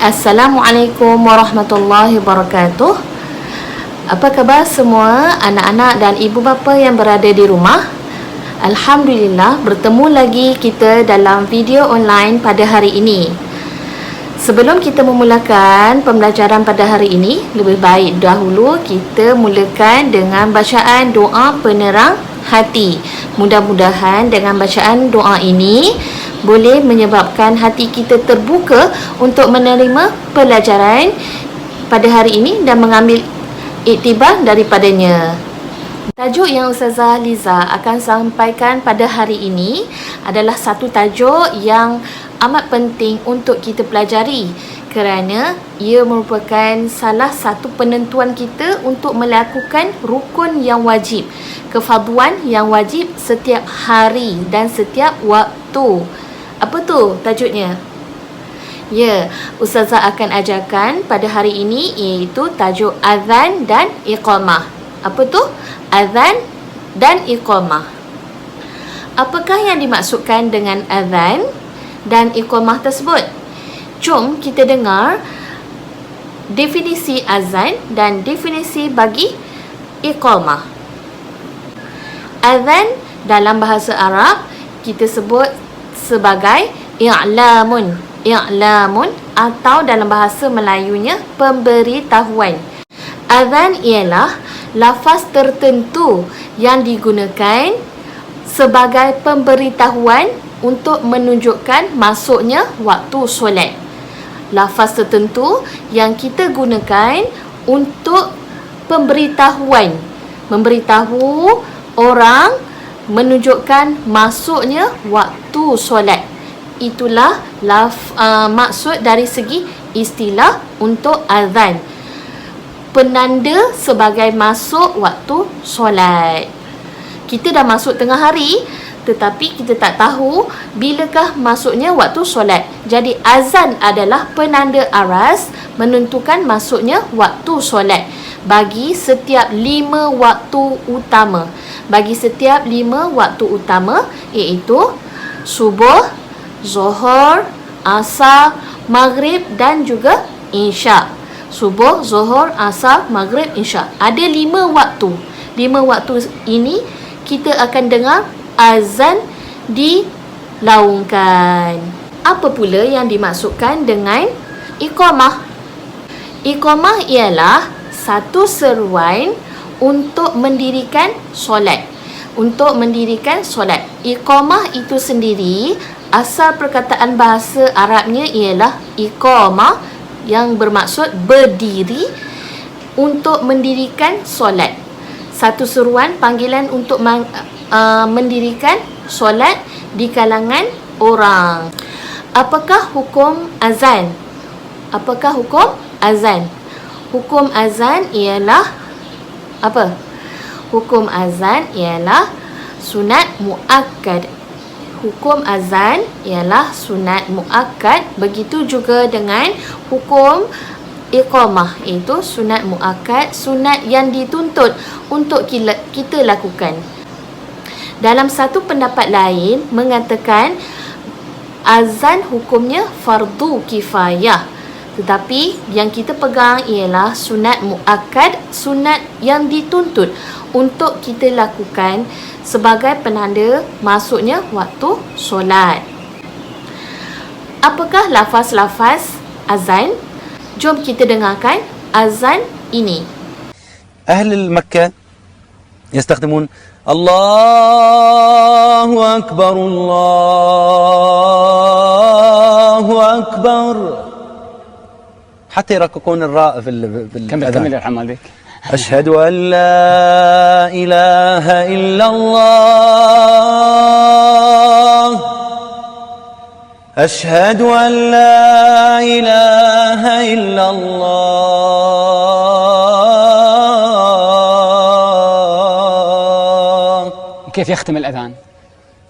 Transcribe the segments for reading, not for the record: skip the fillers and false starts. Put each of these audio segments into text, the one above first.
Assalamualaikum warahmatullahi wabarakatuh. Apa khabar semua anak-anak dan ibu bapa yang berada di rumah? Alhamdulillah, bertemu lagi kita dalam video online pada hari ini. Sebelum kita memulakan pembelajaran pada hari ini, lebih baik dahulu kita mulakan dengan bacaan doa penerang hati. Mudah-mudahan dengan bacaan doa ini boleh menyebabkan hati kita terbuka untuk menerima pelajaran pada hari ini dan mengambil iktibar daripadanya. Tajuk yang Ustazah Liza akan sampaikan pada hari ini adalah satu tajuk yang amat penting untuk kita pelajari kerana ia merupakan salah satu penentuan kita untuk melakukan rukun yang wajib, kefarduan yang wajib setiap hari dan setiap waktu. Apa tu tajuknya? Ya, Ustazah akan ajarkan pada hari ini iaitu tajuk azan dan iqamah. Apa tu? Azan dan iqamah. Apakah yang dimaksudkan dengan azan dan iqamah tersebut? Jom kita dengar definisi azan dan definisi bagi iqamah. Azan dalam bahasa Arab kita sebut sebagai i'lamun atau dalam bahasa Melayunya pemberitahuan. Azan ialah lafaz tertentu yang digunakan sebagai pemberitahuan untuk menunjukkan masuknya waktu solat. Lafaz tertentu yang kita gunakan untuk pemberitahuan, memberitahu orang, menunjukkan masuknya waktu solat. Itulah maksud dari segi istilah untuk azan. Penanda sebagai masuk waktu solat. Kita dah masuk tengah hari tetapi kita tak tahu bilakah masuknya waktu solat. Jadi azan adalah penanda aras menentukan masuknya waktu solat bagi setiap 5 waktu utama. Bagi setiap 5 waktu utama iaitu subuh, zuhur, asar, maghrib dan juga isyak. Subuh, zuhur, asar, maghrib, isyak. Ada 5 waktu. 5 waktu ini kita akan dengar azan dilaungkan. Apa pula yang dimaksudkan dengan iqamah? Iqamah ialah satu seruan untuk mendirikan solat. Untuk mendirikan solat. Iqamah itu sendiri, asal perkataan bahasa Arabnya ialah iqamah yang bermaksud berdiri untuk mendirikan solat. Satu seruan panggilan untuk mendirikan solat di kalangan orang. Apakah hukum azan? Apakah hukum azan? Hukum azan ialah apa? Hukum azan ialah sunat muakkad. Hukum azan ialah sunat muakkad. Begitu juga dengan hukum iqamah, iaitu sunat muakkad, sunat yang dituntut untuk kita lakukan. Dalam satu pendapat lain mengatakan azan hukumnya fardu kifayah. Tetapi yang kita pegang ialah sunat muakkad, sunat yang dituntut untuk kita lakukan sebagai penanda masuknya waktu solat. Apakah lafaz-lafaz azan? Jom kita dengarkan azan ini. أهل مكة يستخدمون الله أكبر الله أكبر حتى يرققون الراء في الأذان. كمل يرحم والديك. أشهد أن لا إله إلا الله أشهد أن لا إله إلا الله. كيف يختم الأذان؟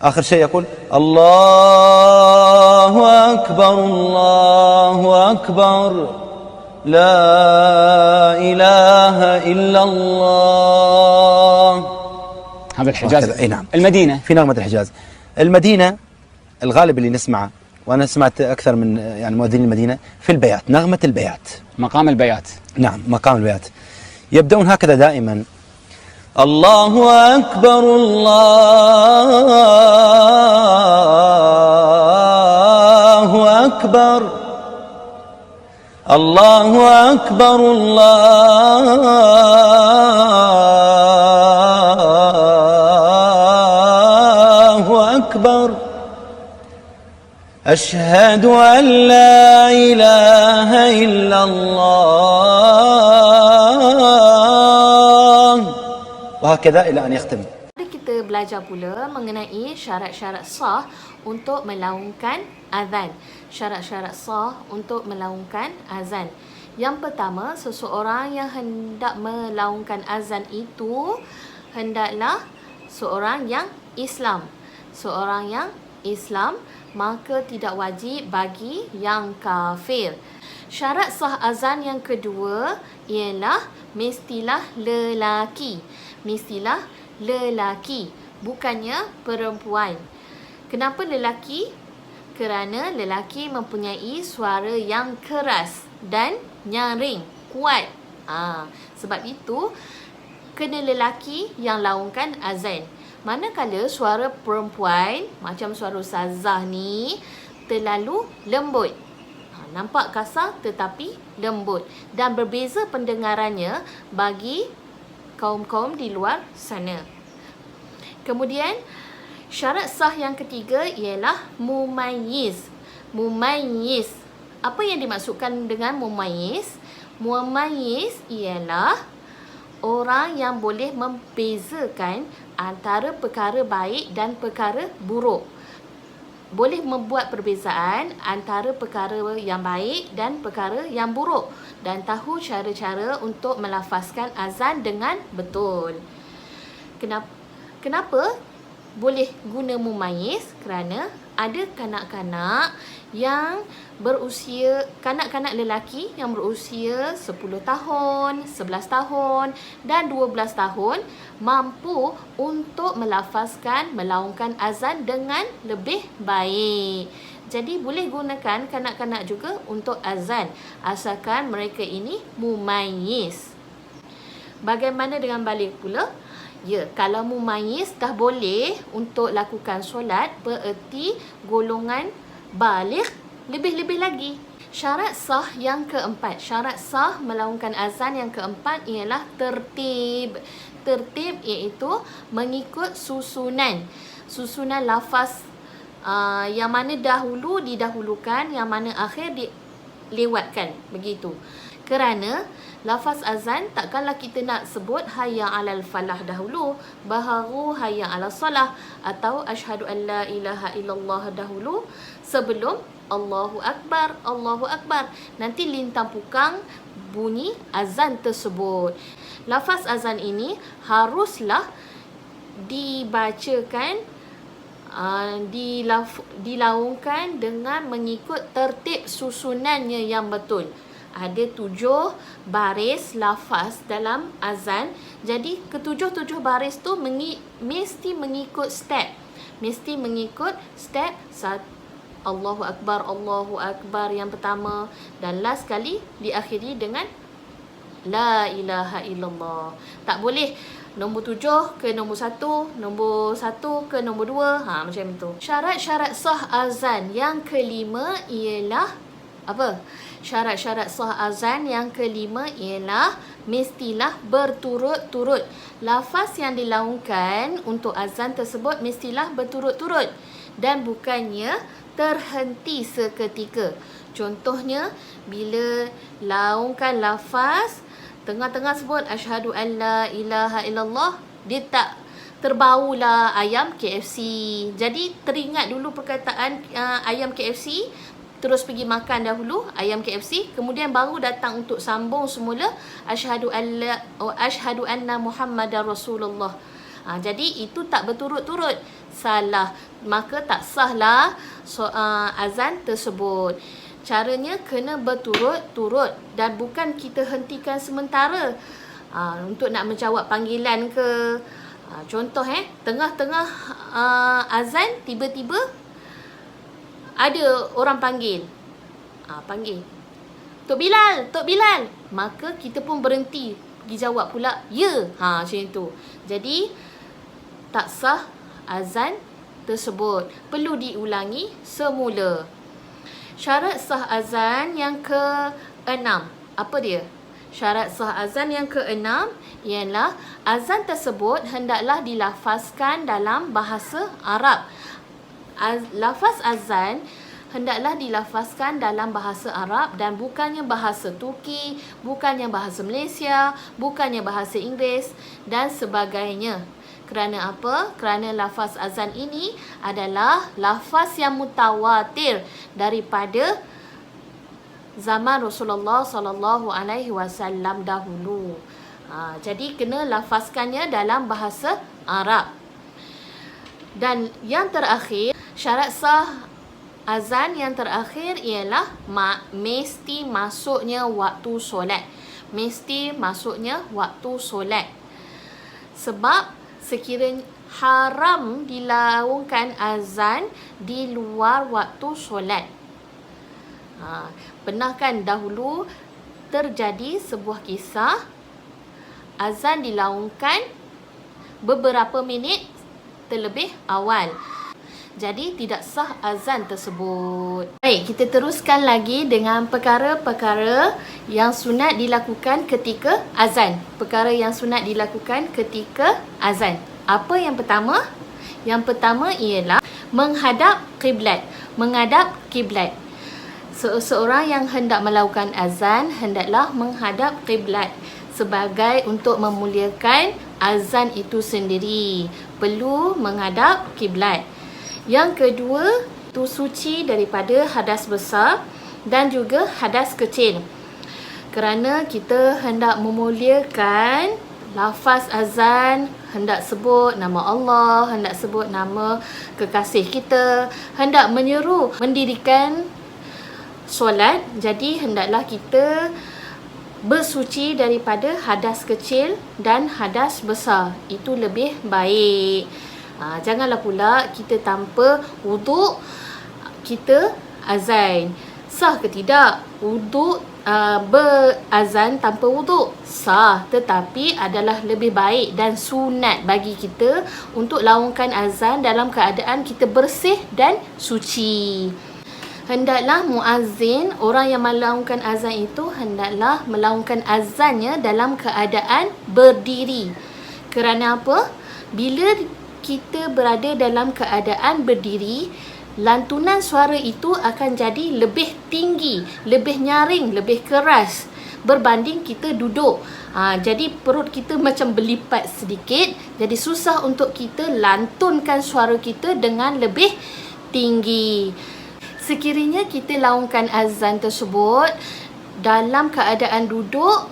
آخر شيء يقول الله أكبر الله أكبر لا إله إلا الله. هذا الحجاز. أي نعم. المدينة في نغمة الحجاز. المدينة الغالب اللي نسمعه وأنا سمعت أكثر من يعني مؤذنين المدينة في البيات، نغمة البيات. مقام البيات. نعم، مقام البيات. يبدأون هكذا دائما: الله أكبر الله أكبر الله أكبر الله أكبر أشهد أن لا إله إلا الله، وهكذا إلى أن يختم. Kita belajar pula mengenai syarat-syarat sah untuk melaungkan azan. Syarat-syarat sah untuk melaungkan azan. Yang pertama, seseorang yang hendak melaungkan azan itu hendaklah seorang yang Islam. Seorang yang Islam, maka tidak wajib bagi yang kafir. Syarat sah azan yang kedua ialah mestilah lelaki. Mestilah lelaki, bukannya perempuan. Kenapa lelaki? Kerana lelaki mempunyai suara yang keras dan nyaring, kuat. Sebab itu kena lelaki yang laungkan azan. Manakala suara perempuan macam suara Ustazah ni terlalu lembut. Nampak kasar tetapi lembut dan berbeza pendengarannya bagi kaum-kaum di luar sana. Kemudian syarat sah yang ketiga ialah mumayyiz. Mumayyiz. Apa yang dimaksudkan dengan mumayyiz? Mumayyiz ialah orang yang boleh membezakan antara perkara baik dan perkara buruk. Boleh membuat perbezaan antara perkara yang baik dan perkara yang buruk dan tahu cara-cara untuk melafazkan azan dengan betul. Kenapa boleh guna mumayyiz? Kerana ada kanak-kanak yang berusia, kanak-kanak lelaki yang berusia 10 tahun, 11 tahun dan 12 tahun mampu untuk melafazkan, melaungkan azan dengan lebih baik. Jadi boleh gunakan kanak-kanak juga untuk azan asalkan mereka ini mumayyiz. Bagaimana dengan baligh pula? Ya, kalau mumayyiz dah boleh untuk lakukan solat, bererti golongan baligh lebih-lebih lagi. Syarat sah yang keempat, syarat sah melaungkan azan yang keempat ialah tertib. Tertib iaitu mengikut susunan. Susunan lafaz yang mana dahulu didahulukan, yang mana akhir dilewatkan. Begitu. Kerana lafaz azan takkanlah kita nak sebut hayya alal falah dahulu, baharu hayya alal salah, atau asyhadu an la ilaha illallah dahulu sebelum Allahu Akbar, Allahu Akbar. Nanti lintang pukang bunyi azan tersebut. Lafaz azan ini haruslah dibacakan, dilaungkan dengan mengikut tertib susunannya yang betul. Ada 7 baris lafaz dalam azan. Jadi ketujuh-tujuh baris tu mesti mengikut step. Mesti mengikut step. Allahu Akbar, Allahu Akbar yang pertama. Dan last kali diakhiri dengan La ilaha illallah. Tak boleh nombor 7 ke nombor 1, nombor 1 ke nombor 2. Macam itu. Syarat-syarat sah azan yang kelima ialah apa? Syarat-syarat sah azan yang kelima ialah mestilah berturut-turut. Lafaz yang dilaungkan untuk azan tersebut mestilah berturut-turut dan bukannya terhenti seketika. Contohnya, bila laungkan lafaz, tengah-tengah sebut asyhadu an la ilaha illallah, dia tak terbaulah ayam KFC. Jadi teringat dulu perkataan ayam KFC, terus pergi makan dahulu ayam KFC, kemudian baru datang untuk sambung semula asyhadu anna Muhammadar Rasulullah. Jadi itu tak berturut-turut, salah, maka tak sahlah azan tersebut. Caranya kena berturut-turut dan bukan kita hentikan sementara untuk nak menjawab panggilan ke. Contoh tengah-tengah azan tiba-tiba ada orang panggil. Panggil. Tok Bilal, Tok Bilal. Maka kita pun berhenti. Pergi jawab pula, ya. Macam itu. Jadi, tak sah azan tersebut. Perlu diulangi semula. Syarat sah azan yang ke-6. Apa dia? Syarat sah azan yang ke-6 ialah azan tersebut hendaklah dilafazkan dalam bahasa Arab. Lafaz azan hendaklah dilafazkan dalam bahasa Arab dan bukannya bahasa Turki, bukannya bahasa Malaysia, bukannya bahasa Inggeris dan sebagainya. Kerana apa? Kerana lafaz azan ini adalah lafaz yang mutawatir daripada zaman Rasulullah SAW dahulu. Jadi kena lafazkannya dalam bahasa Arab. Dan yang terakhir, syarat sah azan yang terakhir ialah mesti masuknya waktu solat. Mesti masuknya waktu solat. Sebab sekiranya haram dilaungkan azan di luar waktu solat. Pernah kan dahulu terjadi sebuah kisah azan dilaungkan beberapa minit terlebih awal. Jadi tidak sah azan tersebut. Baik, kita teruskan lagi dengan perkara-perkara yang sunat dilakukan ketika azan. Perkara yang sunat dilakukan ketika azan. Apa yang pertama? Yang pertama ialah menghadap kiblat. Menghadap kiblat. Seseorang yang hendak melakukan azan hendaklah menghadap kiblat sebagai untuk memuliakan azan itu sendiri. Perlu menghadap kiblat. Yang kedua, itu suci daripada hadas besar dan juga hadas kecil. Kerana kita hendak memuliakan lafaz azan, hendak sebut nama Allah, hendak sebut nama kekasih kita, hendak menyeru mendirikan solat. Jadi hendaklah kita bersuci daripada hadas kecil dan hadas besar. Itu lebih baik. Janganlah pula kita tanpa wuduk kita azan. Sah ke tidak? Wuduk berazan tanpa wuduk sah, tetapi adalah lebih baik dan sunat bagi kita untuk laungkan azan dalam keadaan kita bersih dan suci. Hendaklah muazzin, orang yang melaungkan azan itu hendaklah melaungkan azannya dalam keadaan berdiri. Kerana apa? Bila kita berada dalam keadaan berdiri, lantunan suara itu akan jadi lebih tinggi, lebih nyaring, lebih keras berbanding kita duduk. Jadi perut kita macam berlipat sedikit, jadi susah untuk kita lantunkan suara kita dengan lebih tinggi. Sekiranya kita laungkan azan tersebut dalam keadaan duduk,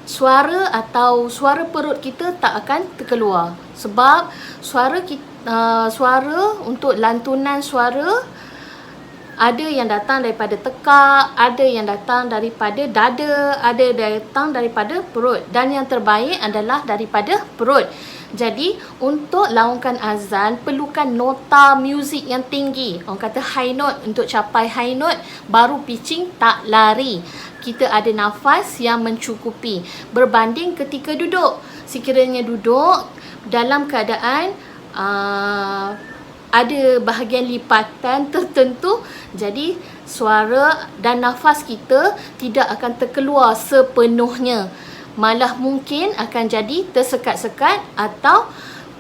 suara atau suara perut kita tak akan terkeluar. Sebab suara untuk lantunan suara ada yang datang daripada tekak, ada yang datang daripada dada, ada datang daripada perut, dan yang terbaik adalah daripada perut. Jadi untuk laungkan azan perlukan nota muzik yang tinggi. Orang kata high note. Untuk capai high note baru pitching tak lari. Kita ada nafas yang mencukupi berbanding ketika duduk. Sekiranya duduk dalam keadaan ada bahagian lipatan tertentu, jadi suara dan nafas kita tidak akan terkeluar sepenuhnya. Malah mungkin akan jadi tersekat-sekat atau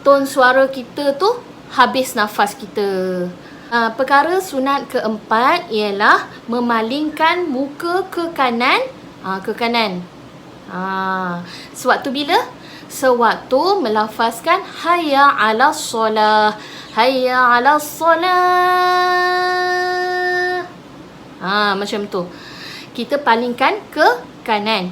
ton suara kita tu habis nafas kita. Perkara sunat keempat ialah memalingkan muka ke kanan. Ke kanan. Sewaktu bila? Sewaktu melafazkan hayya 'alas solah. Hayya 'alas solah. Macam tu. Kita palingkan ke kanan.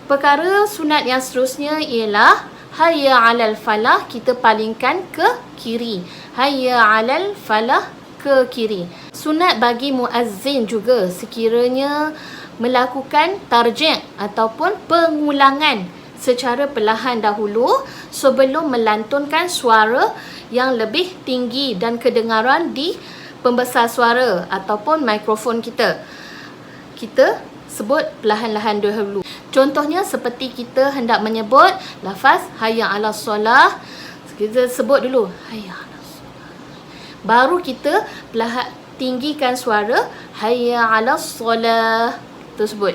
Perkara sunat yang seterusnya ialah hayya 'alal falah, kita palingkan ke kiri. Hayya 'alal falah, ke kiri. Sunat bagi muazzin juga sekiranya melakukan tarjih ataupun pengulangan secara perlahan dahulu sebelum melantunkan suara yang lebih tinggi dan kedengaran di pembesar suara ataupun mikrofon kita, kita sebut perlahan-lahan dahulu. Contohnya seperti kita hendak menyebut lafaz hayya 'alas solah, kita sebut dulu hayya 'alas solah. Baru kita perlahan tinggikan suara hayya 'alas solah. Tu sebut.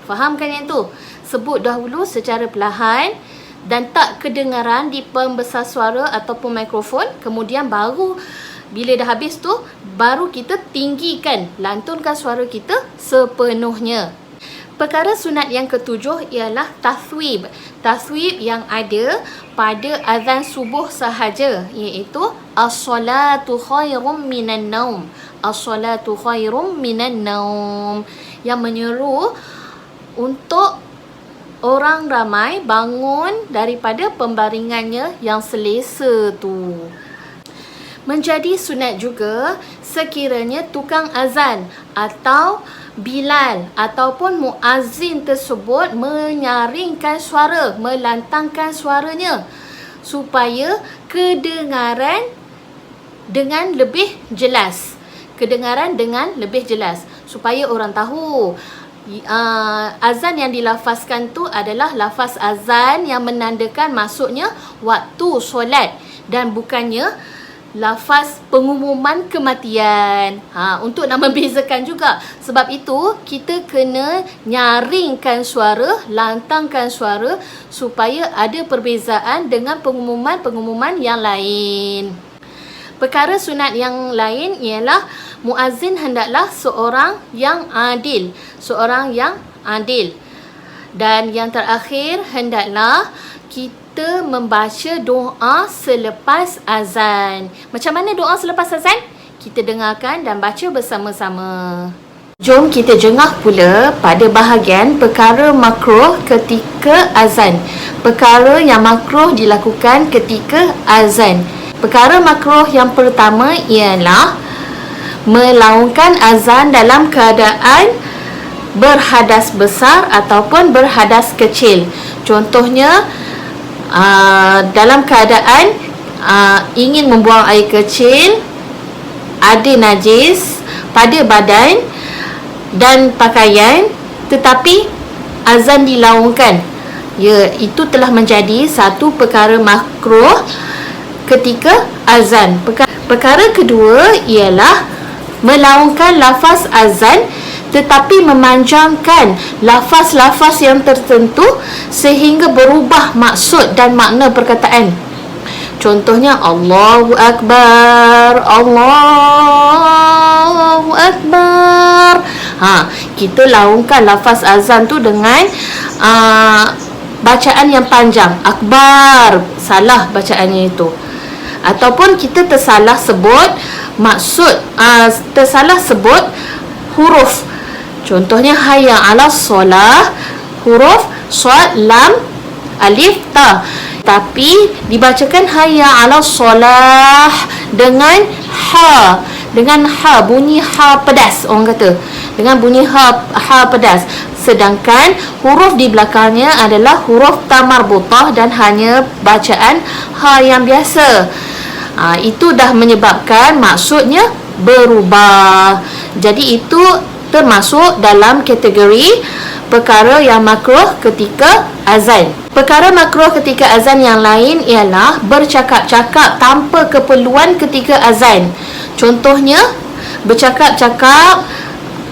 Fahamkan yang tu? Sebut dahulu secara perlahan dan tak kedengaran di pembesar suara ataupun mikrofon. Kemudian baru bila dah habis tu, baru kita tinggikan, lantunkan suara kita sepenuhnya. Perkara sunat yang ketujuh ialah tathwib. Tathwib yang ada pada azan subuh sahaja, iaitu as-salatu khairum minan naum. As-salatu khairum minan naum, yang menyeru untuk orang ramai bangun daripada pembaringannya yang selesa tu. Menjadi sunat juga sekiranya tukang azan atau Bilal ataupun muazzin tersebut menyaringkan suara, melantangkan suaranya supaya kedengaran dengan lebih jelas. Kedengaran dengan lebih jelas supaya orang tahu azan yang dilafazkan tu adalah lafaz azan yang menandakan masuknya waktu solat dan bukannya lafaz pengumuman kematian. Untuk nak membezakan juga. Sebab itu kita kena nyaringkan suara, lantangkan suara supaya ada perbezaan dengan pengumuman-pengumuman yang lain. Perkara sunat yang lain ialah muazzin hendaklah seorang yang adil. Seorang yang adil. Dan yang terakhir, hendaklah kita membaca doa selepas azan. Macam mana doa selepas azan? Kita dengarkan dan baca bersama-sama. Jom kita jengah pula pada bahagian perkara makruh ketika azan. Perkara yang makruh dilakukan ketika azan. Perkara makruh yang pertama ialah melaungkan azan dalam keadaan berhadas besar ataupun berhadas kecil. Contohnya dalam keadaan ingin membuang air kecil, ada najis pada badan dan pakaian, tetapi azan dilaungkan. Ya, itu telah menjadi satu perkara makruh ketika azan. Perkara kedua ialah melaungkan lafaz azan tetapi memanjangkan lafaz-lafaz yang tertentu sehingga berubah maksud dan makna perkataan. Contohnya Allahu Akbar, Allahu Akbar. Kita laungkan lafaz azan tu dengan bacaan yang panjang. Akbar, salah bacaannya itu. Ataupun kita tersalah sebut maksud, tersalah sebut huruf. Contohnya hayya 'alas solah, huruf shad, lam, alif, ta. Tapi dibacakan hayya 'alas solah dengan ha. Dengan ha, bunyi ha pedas orang kata. Dengan bunyi ha pedas. Sedangkan huruf di belakangnya adalah huruf ta marbutah dan hanya bacaan ha yang biasa. Itu dah menyebabkan maksudnya berubah. Jadi itu termasuk dalam kategori perkara yang makruh ketika azan. Perkara makruh ketika azan yang lain ialah bercakap-cakap tanpa keperluan ketika azan. Contohnya, bercakap-cakap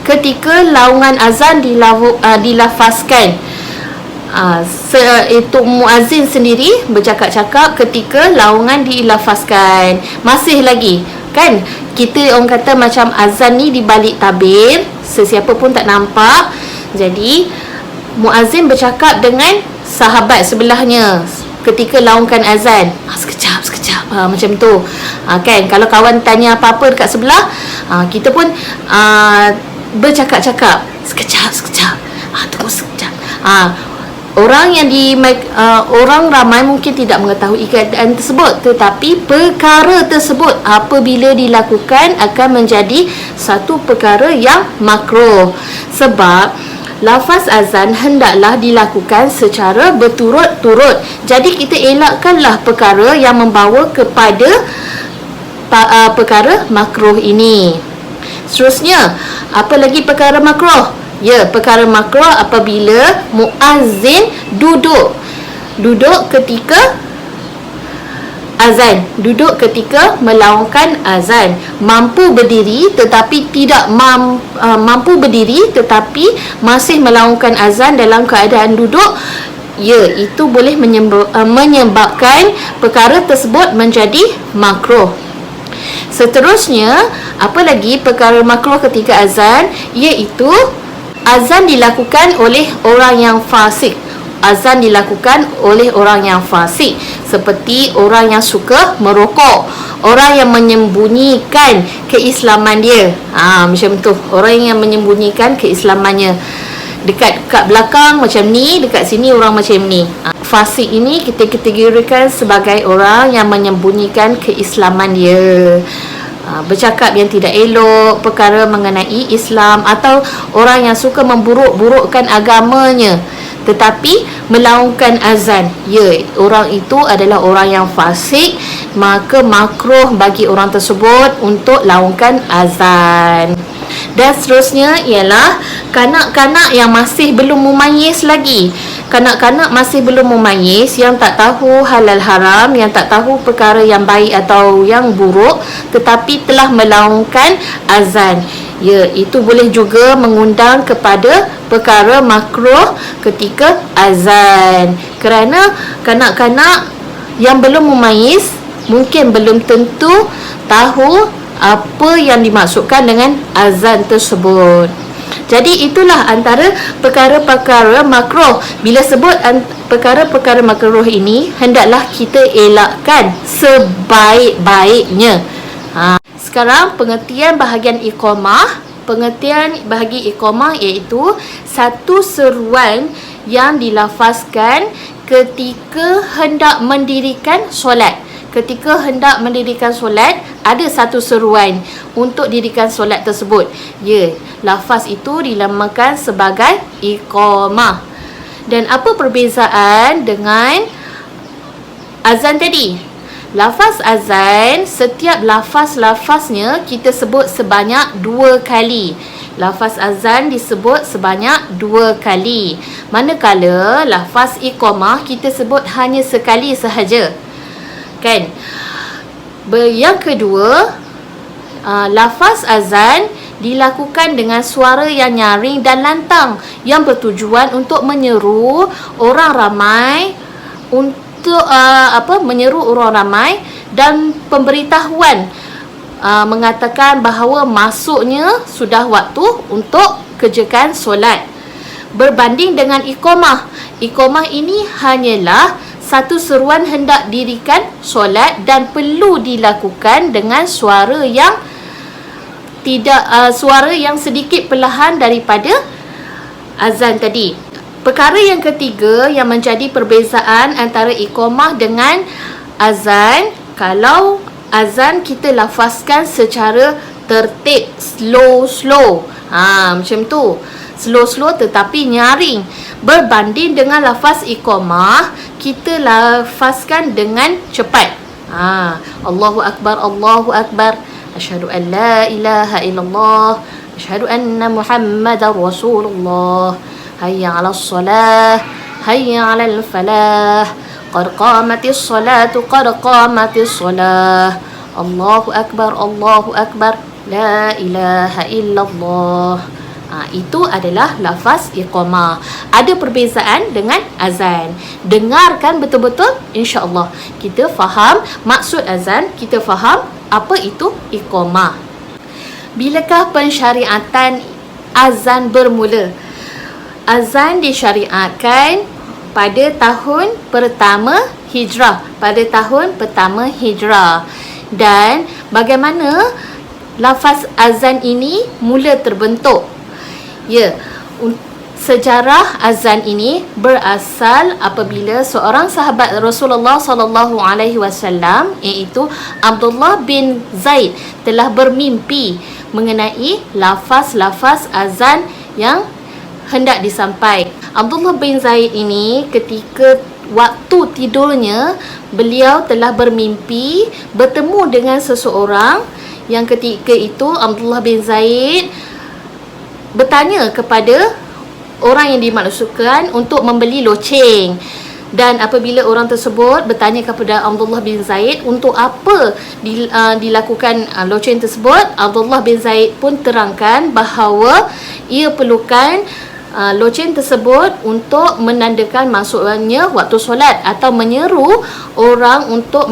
ketika laungan azan dilafazkan. Itu muazzin sendiri bercakap-cakap ketika laungan dilafazkan. Masih lagi, kan? Kita orang kata macam azan ni di balik tabir, sesiapa pun tak nampak. Jadi muazzin bercakap dengan sahabat sebelahnya ketika laungkan azan. Sekejap, macam tu. Kan, kalau kawan tanya apa-apa dekat sebelah, kita pun bercakap-cakap. Sekejap. Tunggu sekejap. Orang yang orang ramai mungkin tidak mengetahui keadaan tersebut, tetapi perkara tersebut apabila dilakukan akan menjadi satu perkara yang makruh. Sebab lafaz azan hendaklah dilakukan secara berturut-turut. Jadi kita elakkanlah perkara yang membawa kepada perkara makruh ini. Seterusnya, apa lagi perkara makruh? Ya, perkara makruh apabila muazzin duduk ketika azan, duduk ketika melaungkan azan, mampu berdiri tetapi tidak mampu berdiri tetapi masih melaungkan azan dalam keadaan duduk, ya, itu boleh menyebabkan perkara tersebut menjadi makruh. Seterusnya, apa lagi perkara makruh ketika azan? Iaitu azan dilakukan oleh orang yang fasik. Azan dilakukan oleh orang yang fasik, seperti orang yang suka merokok, orang yang menyembunyikan keislaman dia. Macam tu, orang yang menyembunyikan keislamannya. Dekat belakang macam ni, dekat sini orang macam ni. Fasik ini kita kategorikan sebagai orang yang menyembunyikan keislaman dia, bercakap yang tidak elok, perkara mengenai Islam, atau orang yang suka memburuk-burukkan agamanya tetapi melaungkan azan. Ya, orang itu adalah orang yang fasik, maka makruh bagi orang tersebut untuk laungkan azan. Dan seterusnya ialah kanak-kanak yang masih belum memayis lagi. Kanak-kanak masih belum memayis, yang tak tahu halal haram, yang tak tahu perkara yang baik atau yang buruk, tetapi telah melaungkan azan. Ya, itu boleh juga mengundang kepada perkara makruh ketika azan. Kerana kanak-kanak yang belum memayis mungkin belum tentu tahu apa yang dimaksudkan dengan azan tersebut. Jadi itulah antara perkara-perkara makruh. Bila sebut perkara-perkara makruh ini, hendaklah kita elakkan sebaik-baiknya. Sekarang pengertian bahagian iqamah. Pengertian bagi iqamah iaitu satu seruan yang dilafazkan ketika hendak mendirikan solat. Ketika hendak mendirikan solat, ada satu seruan untuk dirikan solat tersebut. Ya, lafaz itu dinamakan sebagai iqamah. Dan apa perbezaan dengan azan tadi? Lafaz azan, setiap lafaz-lafaznya kita sebut sebanyak 2 kali. Lafaz azan disebut sebanyak 2 kali. Manakala lafaz iqamah kita sebut hanya sekali sahaja. Kan? Yang kedua, lafaz azan dilakukan dengan suara yang nyaring dan lantang, yang bertujuan untuk menyeru orang ramai, menyeru orang ramai dan pemberitahuan mengatakan bahawa masuknya sudah waktu untuk kerjakan solat. Berbanding dengan iqamah. Iqamah ini hanyalah satu seruan hendak dirikan solat dan perlu dilakukan dengan suara yang suara yang sedikit perlahan daripada azan tadi. Perkara yang ketiga yang menjadi perbezaan antara iqamah dengan azan, kalau azan kita lafazkan secara tertib, slow. Macam tu. Slow tetapi nyaring. Berbanding dengan lafaz iqamah, kita lafazkan dengan cepat. Allahu Akbar, Allahu Akbar. Asyhadu an la ilaha illallah. Asyhadu anna Muhammadar Rasulullah. Hayya 'alas salah, hayya 'alal falah. Qad qamatis salatu, qad qamatis salah. Allahu Akbar, Allahu Akbar. La ilaha illallah. Itu adalah lafaz iqamah. Ada perbezaan dengan azan. Dengarkan betul-betul, insya-Allah kita faham maksud azan, kita faham apa itu iqamah. Bilakah pensyariatan azan bermula? Azan disyariatkan pada tahun pertama Hijrah. Pada tahun pertama Hijrah. Dan bagaimana lafaz azan ini mula terbentuk? Ya, sejarah azan ini berasal apabila seorang sahabat Rasulullah SAW, iaitu Abdullah bin Zaid, telah bermimpi mengenai lafaz-lafaz azan yang hendak disampaikan. Abdullah bin Zaid ini ketika waktu tidurnya beliau telah bermimpi bertemu dengan seseorang yang ketika itu Abdullah bin Zaid bertanya kepada orang yang dimaksudkan untuk membeli loceng. Dan apabila orang tersebut bertanya kepada Abdullah bin Zaid untuk apa dilakukan loceng tersebut, Abdullah bin Zaid pun terangkan bahawa ia perlukan loceng tersebut untuk menandakan masuknya waktu solat atau menyeru orang untuk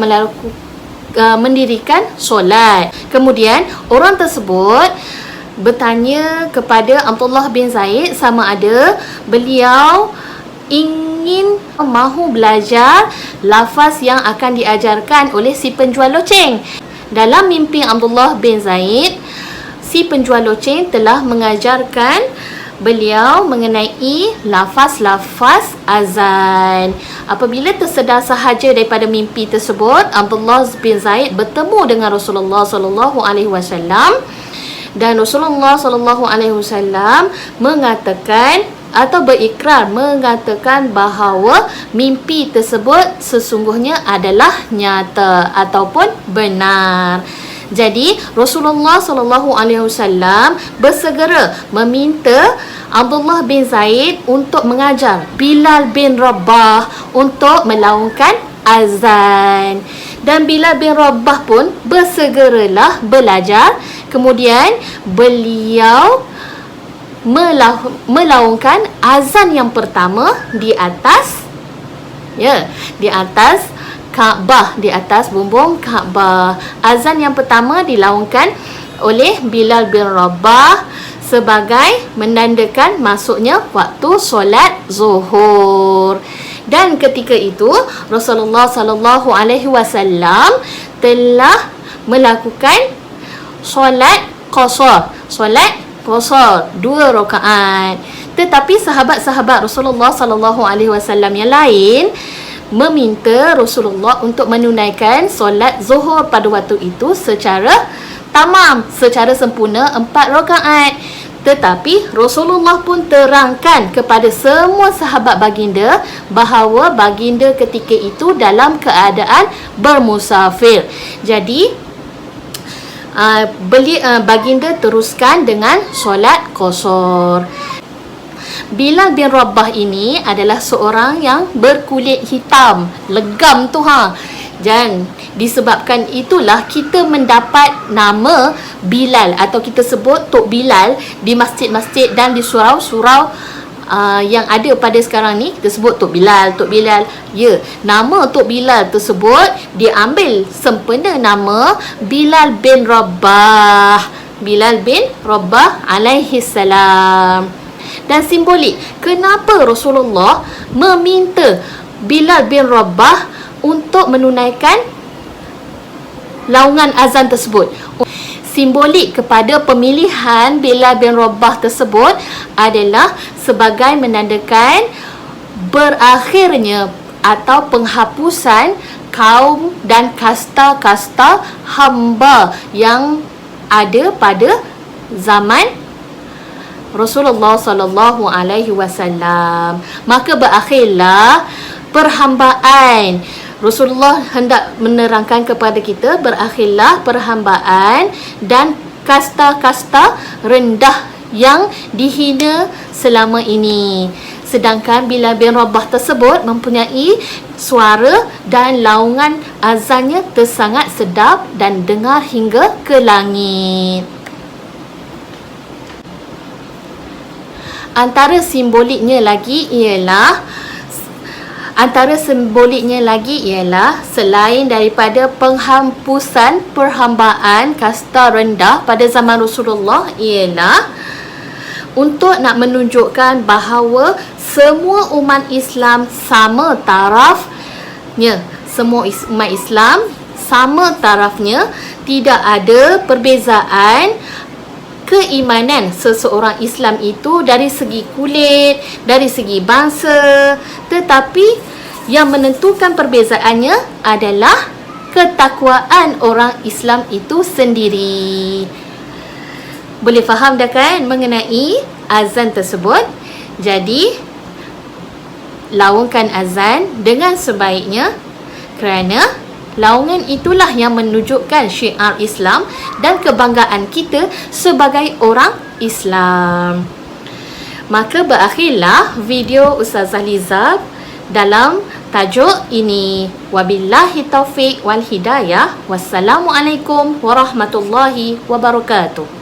mendirikan solat. Kemudian orang tersebut bertanya kepada Abdullah bin Zaid sama ada beliau ingin mahu belajar lafaz yang akan diajarkan oleh si penjual loceng. Dalam mimpi Abdullah bin Zaid, si penjual loceng telah mengajarkan beliau mengenai lafaz-lafaz azan. Apabila tersedar sahaja daripada mimpi tersebut, Abdullah bin Zaid bertemu dengan Rasulullah sallallahu alaihi wasallam dan Rasulullah sallallahu alaihi wasallam mengatakan atau berikrar mengatakan bahawa mimpi tersebut sesungguhnya adalah nyata ataupun benar. Jadi Rasulullah sallallahu alaihi wasallam bersegera meminta Abdullah bin Zaid untuk mengajar Bilal bin Rabah untuk melaungkan azan. Dan Bilal bin Rabah pun bersegeralah belajar. Kemudian beliau melaungkan azan yang pertama di atas Kaabah, di atas bumbung Kaabah. Azan yang pertama dilaungkan oleh Bilal bin Rabah sebagai menandakan masuknya waktu solat Zuhur. Dan ketika itu Rasulullah sallallahu alaihi wasallam telah melakukan solat qasar, 2 rakaat. Tetapi sahabat-sahabat Rasulullah sallallahu alaihi wasallam yang lain meminta Rasulullah untuk menunaikan solat Zuhur pada waktu itu secara tamam, secara sempurna 4 rakaat. Tetapi Rasulullah pun terangkan kepada semua sahabat baginda bahawa baginda ketika itu dalam keadaan bermusafir. Jadi baginda teruskan dengan solat qasar. Bilal bin Rabah ini adalah seorang yang berkulit hitam, legam tu Dan disebabkan itulah kita mendapat nama Bilal atau kita sebut Tok Bilal di masjid-masjid dan di surau-surau yang ada pada sekarang ni. Kita sebut Tok Bilal. Ya, nama Tok Bilal tersebut diambil sempena nama Bilal bin Rabah. Bilal bin Rabah alaihi salam. Dan simbolik, kenapa Rasulullah meminta Bilal bin Rabah untuk menunaikan laungan azan tersebut? Simbolik kepada pemilihan Bilal bin Rabah tersebut adalah sebagai menandakan berakhirnya atau penghapusan kaum dan kasta-kasta hamba yang ada pada zaman Rasulullah sallallahu alaihi wasallam. Maka berakhirlah perhambaan. Rasulullah hendak menerangkan kepada kita berakhirlah perhambaan dan kasta-kasta rendah yang dihina selama ini. Sedangkan Bilal bin Rabah tersebut mempunyai suara dan laungan azannya tersangat sedap dan dengar hingga ke langit. Antara simboliknya lagi ialah selain daripada penghapusan perhambaan kasta rendah pada zaman Rasulullah, ialah untuk nak menunjukkan bahawa semua umat Islam sama tarafnya. Semua umat Islam sama tarafnya, tidak ada perbezaan keimanan seseorang Islam itu dari segi kulit, dari segi bangsa, tetapi yang menentukan perbezaannya adalah ketakwaan orang Islam itu sendiri. Boleh faham dah kan mengenai azan tersebut? Jadi laungkan azan dengan sebaiknya, kerana laungan itulah yang menunjukkan syiar Islam dan kebanggaan kita sebagai orang Islam. Maka berakhirlah video Ustazah Liza dalam tajuk ini. Wabillahi taufiq wal hidayah. Wassalamualaikum warahmatullahi wabarakatuh.